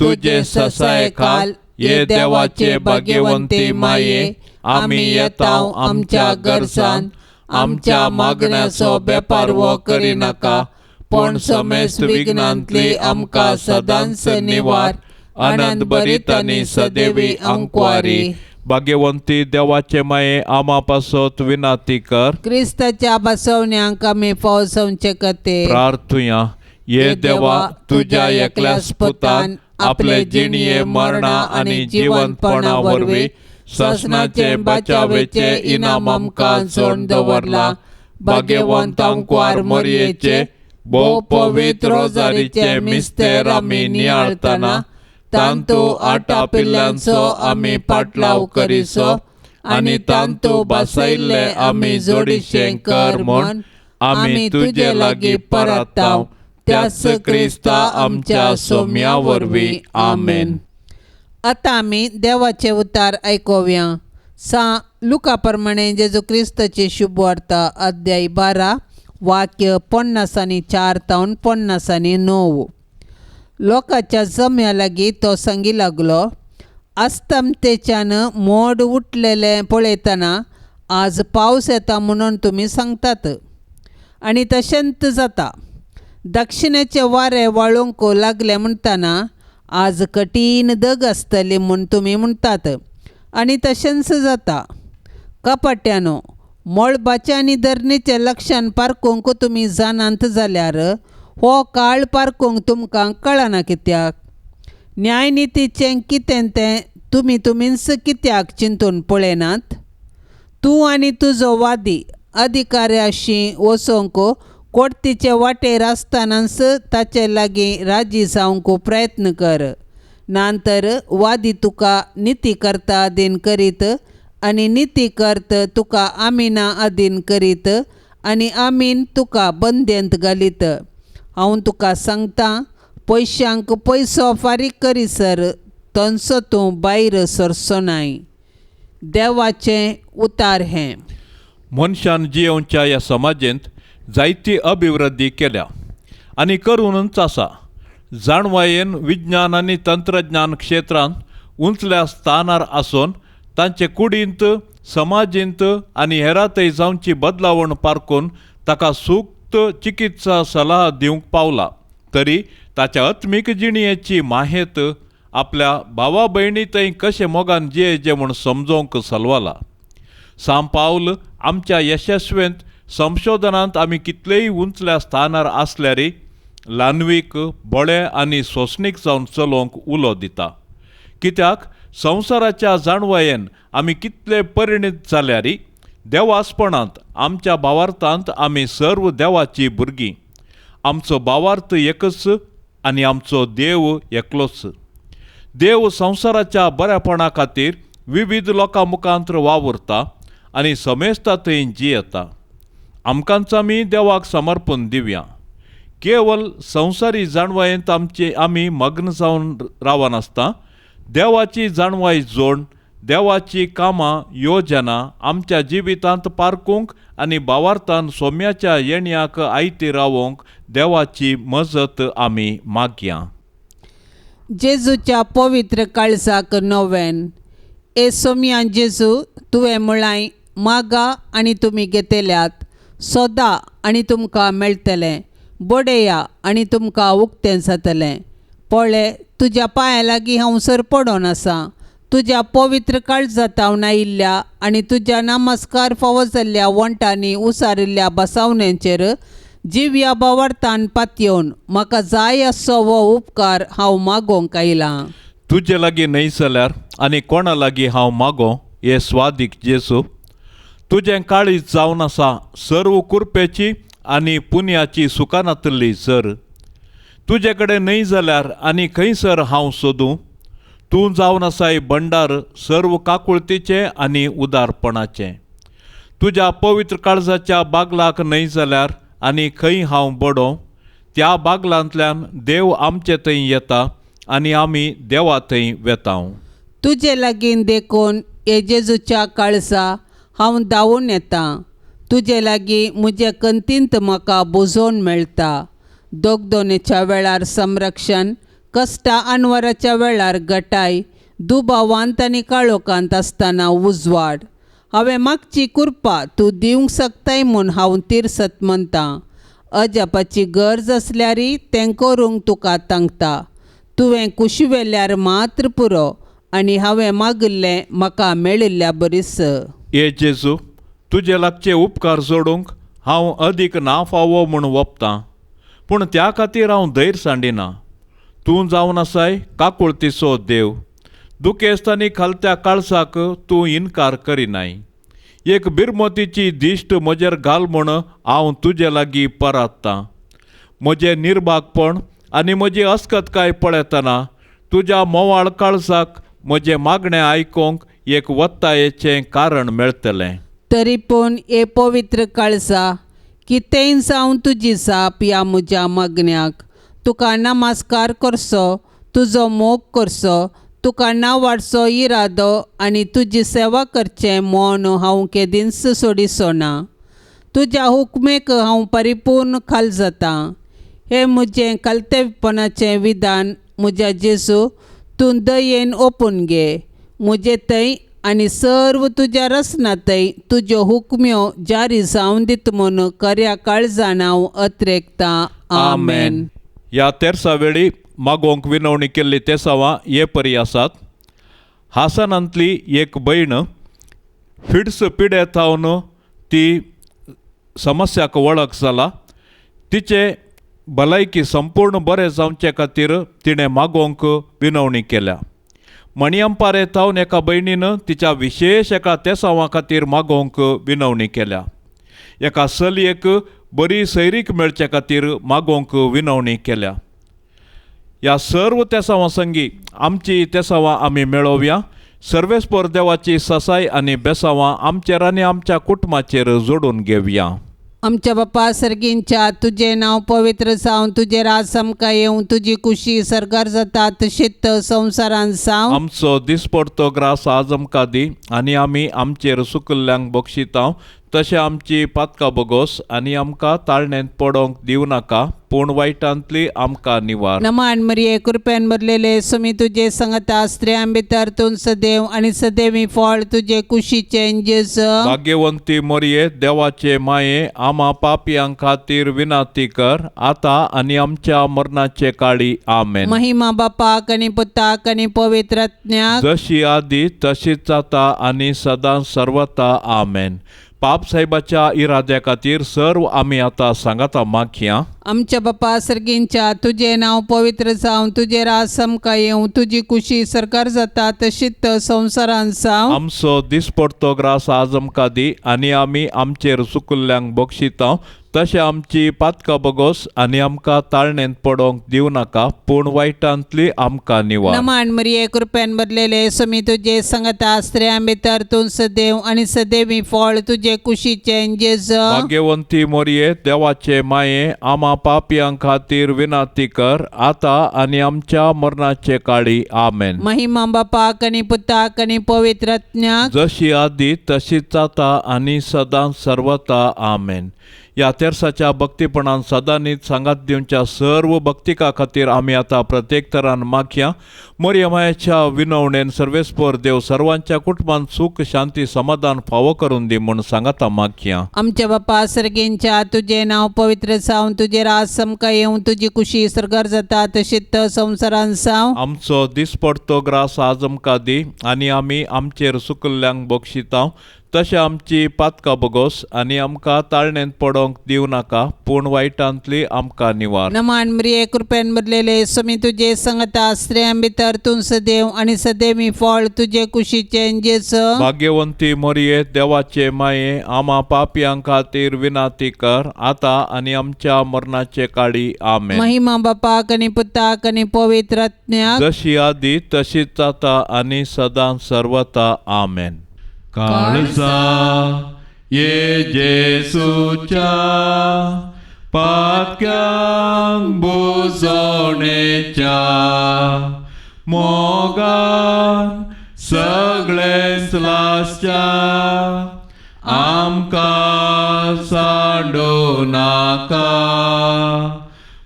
तुझे ससाय खाल ये देवाचे भाग्यवंती माये आम्ही येताव आमच्या गरजान आमच्या मागण्याचो बेपार वो करी नाका पण समेस्त विघ्नांतली आमकां सदांच निवार आनंद भरीत आनी सदैवी अंकवारी भाग्यवंती देवाचे माये आमा पासत विनाती कर क्रिस्ताच्या बसवण्यांक आमी फौसवचे कते प्रार्थुया ये देवा तुझ्या एकल्याच पुतान आपले जिणये मरणा आनी जिवंतपणा वरवीं ससनाचे बचावेचे इनाम आमकां जोड दवरला भाग्यवंत अंकवार मोरयेचे भोव पवित्र रोजारीचे मिस्तेर आमी नियाळतना तांतू आटा पिल्ल्यांचो आमी पाटलाव करिसो आनी तांतू बसयल्ले आमी जोडिशें कर म्हूण आमी तुजे लागीं परताव त्याच क्रिस्ता आमच्या सोम्या वरवीं आमेन. आतां आमी देवाचे उतार आयकोवया. लुका प्रमाणे जेजू क्रिस्ताची शुभ वार्ता अध्याय 12 वाक्य 50 आनी 4 तावन 50 आनी 9. लोकाच्या जम्या लागीं तो सांगी लागलो, आस्तमतेच्यान मोड उठलेले पळयतना आज पावस येता म्हणून तुमी सांगतात, आनी तशेंच जाता. दक्षिणेचे वारें वळोवंक लागले म्हणटना आज कठीण दग आसतली म्हूण तुमी म्हणटात, आनी तशेंच जाता. कपट्यानो, मळबाचे आनी धरणीचे लक्षण पारखूंक तुमी जाणांत जाल्यार हो काळ पारखूंक तुमकां कळना कित्याक? न्यायनितीचें कितें तें तुमीच कित्याक चिंतून पळयनात? तूं आनी तुजो वादी अधिकाऱ्याशी वचोंक कोर्टीचे वाटेर आसतनाच ताचे लागीं राजी जावंक प्रयत्न कर. नांतर वादी तुका नितीकर्ता अधीन करीत आनी नितीकर्त तुका आमिना अधीन करीत आनी आमीन तुका बंदेंत घालीत. हांव तुका सांगतां, पयशांक पयसो फारीक करीसर तांचो तूं भायर सरचो नाय. देवाचें उतार हें. मनशान जियोवच्या ह्या समाजेंत जायती अभिवृद्धी केल्या आनी करूनच आसा. जाणवायेन विज्ञान आनी तंत्रज्ञान क्षेत्रांत उंचल्या स्थानार आसून तांचे कुडींत, समाजींत आनी हेरांतय जावची बदलावण पारखून ताका सूक्त चिकित्सा सल्ला दिवंक पावला. तरी ताच्या आत्मीक जिणेची माहेत आपल्या भावा भयणीतय कशें मोगान जियेचें म्हूण समजोवंक सलवाला. सांब पावल आमच्या यशस्वेंत संशोधनांत आमी कितलेय उंचल्या स्थानार आसल्यारय ल्हानवीक, बळे आनी सोंसणीक जावन चलोवंक उलो दिता. कित्याक संवसाराच्या जाणवायेन आमी कितले परिणीत जाल्यारय देवास्पणांत आमच्या भावार्थांत आमी सर्व देवाची भुरगीं. आमचो भावार्थ एकच आनी आमचो देव एकलोच. देव संवसाराच्या बऱ्यापणा खातीर विविध लोकां मुखांत्र वावुरता आनी समेस्तातय जियेता. आमकांच आमी देवाक समर्पण दिवया. केवल संवसारी जाणवायेंत आमी मग्न जावन रावनासता देवाची जाणवाय जोड, देवाची कामां योजना आमच्या जिवितांत पारखूंक आनी भावार्थान सोम्याच्या येण्याक आयती रावोंक देवाची मजत आमी मागया. जेजूच्या पवित्र काळजाक नोवेन. ए सोम्या जेजू, तुवें म्हळाय, मागा आनी तुमी घेतल्यात, सोदा आनी तुमकां मेळटलें, बडया आनी तुमकां उक्तें जातलें. पळय, तुज्या पांया लागीं हांव सर पडोन आसा. तुज्या पवित्र काळजांत हांव नायिल्ल्या आनी तुज्या नमस्कार फावो जाल्ल्या वंटांनी उसारिल्ल्या बसावण्यांचेर जिव्या भावार्थान पातयेवन म्हाका जाय असो हो उपकार हांव मागोवंक आयलां. तुजे लागीं न्हय जाल्यार आनी कोणा लागीं हांव मागो हे स्वादीक जेजू. तुजें काळीज जावन आसा सर्व कुरपेची आनी पुण्याची सुकानांतली जर. तुजे कडेन न्हय जाल्यार आनी खंयसर हांव सोदूं. तूं जावन आसाय भंडार सर्व काकुळतीचें आनी उदारपणाचें. तुज्या पवित्र काळजाच्या बागलाक न्हय जाल्यार आनी खंय हांव बडों. त्या बागलांतल्यान देव आमचे थंय येता आनी आमी देवा थंय वेतांव. तुजे लागीं देखून हे जेजूच्या काळजा हांव धांवून येतां. तुजे लागीं म्हजे कंतींत म्हाका बुजोवन मेळटा. दोगदोनेच्या वेळार संरक्षण, कश्टा आनवराच्या वेळार गटाय, दुबावांत आनी काळोखांत आसतना उजवाड. हांवें मागची कृपा तूं दिवंक शकताय म्हूण हांव तिरसत म्हणटां. अजापाची गरज आसल्यारय तें करूंक तुका तांगता. तुवें कुशिवेल्यार मात्र पुरो आनी हांवें मागिल्लें म्हाका मेळिल्ल्या बरीस. हे जेजू, तुजे लागचे उपकार जोडूंक हांव अदीक ना फावो म्हूण वोपतां. पूण त्या खातीर हांव धैर्य सांडिना. तूं जावन आसाय काकुळतीचो देव. दुखेस्तांनी खालत्या काळजाक तूं इन्कार करिनाय. एक बिरमतीची दिश्ट म्हजेर घाल म्हूण हांव तुजे लागीं परात्तां. म्हजें निर्भागपण आनी म्हजी अस्कतकाय पळयतना तुज्या मोवाळ काळजाक म्हजें मागणें आयकोंक एक वत्तायेचें कारण मेळटलें. तरी पूण हे पवित्र काळजा, कितेंय जावं तुजी जाप ह्या म्हज्या मागण्याक. तुका नमस्कार करचो, तुजो मोग करचो, तुका नांवाडचो इरादो आनी तुजी सेवा करचें मोन हांव केदींच सोडिचो ना. तुज्या हुकमेक हांव परिपूर्ण खाल जातां. हे म्हजें कलतेपणाचें विधान म्हज्या जेजू तूं दयेन ओपून घे. म्हजे थंय आनी सर्व तुज्या रसनातय तुज्यो हुकम्यो जारी जावन दित म्हूण खऱ्या काळजान हांव अत्रेकता. आमेन. ह्या तेरसा वेळी मागोवंक विनवणी केल्ली तेसावां हे परी आसात. हासनांतली एक भयण फिड्स पिडेत जावन ती समस्याक वळख जाला. तिचे भलायकी संपूर्ण बरें जावचे खातीर तिणें मागोवंक विनवणी केल्या. मणियंपारे जावन एका भयणीन तिच्या विशेष एका तेसावां खातीर मागोवंक विनवणी केल्या. एका चलयेक बरी सैरीक मेळचे खातीर मागोवंक विनवणी केल्या. ह्या सर्व तेसावां संगी आमची तेसावां आमी मेळोवया. सर्वेस्पर देवाची ससाय आनी बेसावां आमचेर आनी आमच्या कुटुंबाचेर जोडून घेवया. आमच्या बापा सर्गींच्या तुजें नांव पवित्र जावन तुजें राज आमकां येवं. तुजी कुशी सरकार जाता तशीच संवसारान जावं. आमचो दिसपडतो ग्रास आज आमकां दी आनी आमी आमचेर सुकल्ल्यांक बक्षितांव. तशें आमची पातकां बगोस आनी आमकां ताळणेंत पडोवंक दिवं नाका पूण वायटांतली आमकां निवार. नमान मरिये कृपेन भरलेले सुमी तुजे संगता स्त्रियां भितर तूं सदैव आनी सदैवी फळ तुजे कुशीचें जेजू. भाग्यवंती मोरये देवाचे माये आमा पापयांक खातीर विनाती कर आतां आनी आमच्या मरणाचे काळी. आमेन. महिमा बापाक आनी पुताक आनी पवित्र आत्म्याक जशी आदी तशीच आता आनी सदां सर्वता. आमेन. पाप साहेबाच्या इराद्या खातीर सर्व आमी आतां सांगाता मागया. आमच्या बापा सर्गींच्या तुजें नांव पवित्र जावन तुजें राज आमकां येवं. तुजी कुशी सरकार जाता तशीच संवसारान जावं. आमचो दिसपडतो ग्रास आज आमकां दी आनी आमी आमचेर चुकल्ल्यांक बक्षितांव. तशें आमची पातकां बगोस आनी आमकां ताळणेंत पडोवंक दिवं नाका पूण वायटांतली आमकां निवार. नमान मरिये कृपेन भरलेले सुमी तुजे संगता स्त्रियां भितर तूं सदैव आनी सदैवी फळ तुजे कुशीचें जेजू. भाग्यवंती मोरये देवाचे माये आमा पापयांक खातीर विनाती कर आतां आनी आमच्या मरणाचे काळी. आमेन. महिमा बापाक आनी पुताक आनी पवित्र आत्म्याक जशी आदी तशीच आता आनी सदां सर्वता. आमेन. ह्या तेरसाच्या भक्तीपणान सदांनीच सांगात दिवच्या सर्व भक्तिका खातीर आमी आतां प्रत्येक तरान मागया. मोरये मायेच्या विनवणेन सर्वेस्पर देव सर्वांच्या कुटुंबांत सुख शांती समाधान फावो करून दी म्हूण सांगाता मागया. आमच्या बापा सर्गींच्या तुजें नांव पवित्र जावन तुजें राज आमकां येवं. तुजी कुशी सरकार जाता तशीच संवसारान जावं. आमचो दिसपडतो ग्रास आज आमकां दी आनी आमी आमचेर चुकल्ल्यांक बक्षितांव. तशें आमची पातकां बगोस आनी आमकां ताळणेंत पडोवंक दिवं नाका पूण वायटांतली आमकां निवार. नमान मरिये कृपेन भरलेले सुमी तुजे संगता स्त्रियां भितर तूं सदैव आनी सदैवी फळ तुजे कुशीचें जेजू. भाग्यवंती मोरये देवाचे माये आमा पापयांक खातीर विनाती कर आतां आनी आमच्या मरणाचे काळी. आमेन. महिमा बापाक आनी पुताक आनी पवित्र आत्म्याक जशी आदी तशीच आता आनी सदां सर्वता. आमेन. काळजा ये जेसूच्या पातक्यांक बुजोवणेच्या मोगान सगळे स्लासच्या आमकां सांडू नाका.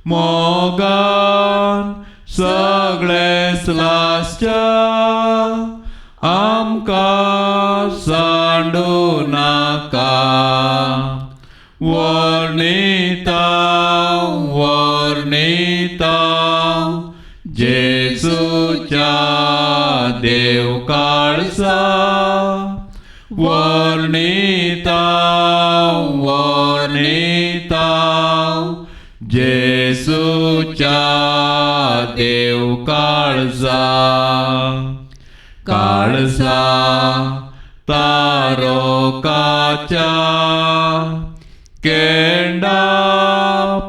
मोगान सगळे स्लासच्या आमकां सांडू नाका. वर्णिता वर्णिता जेसूच्या देव काळजा. वर्णिता वर्णिता जेसूच्या देव काळजा. काळजा तारोकाच्या केंडा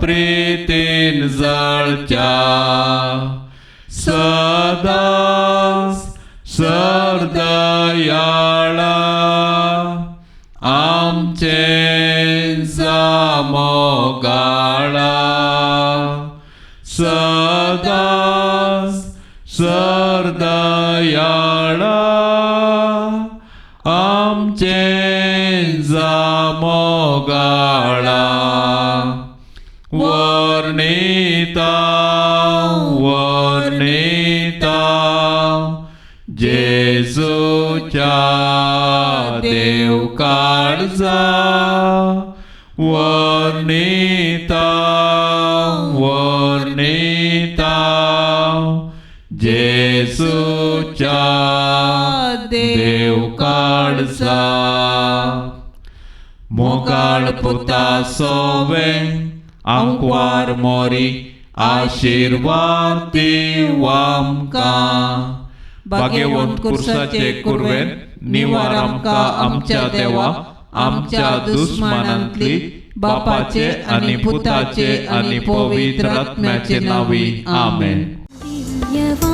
प्रीतीन जळच्या. सदांच सरदयाळा आमचे जामोगाळा. सदांच सरदयाळा आमचे जामोगाळा. वर्णिता वर्णिता जेजूच्या देव काळजा वर्णिता जेजूच्या देव काळजा मोगाळ पुता सोवे आंकवार मोरी आशीर्वाद दिवामका भाग्यवंत कुर्साचे कुर्वेन निवार आमका आमच्या देवा आमच्या दुश्मनांतली बापाचे आणि पुताचे आणि पवित्र आत्म्याचे नावी आमेन. दिव्यवाणी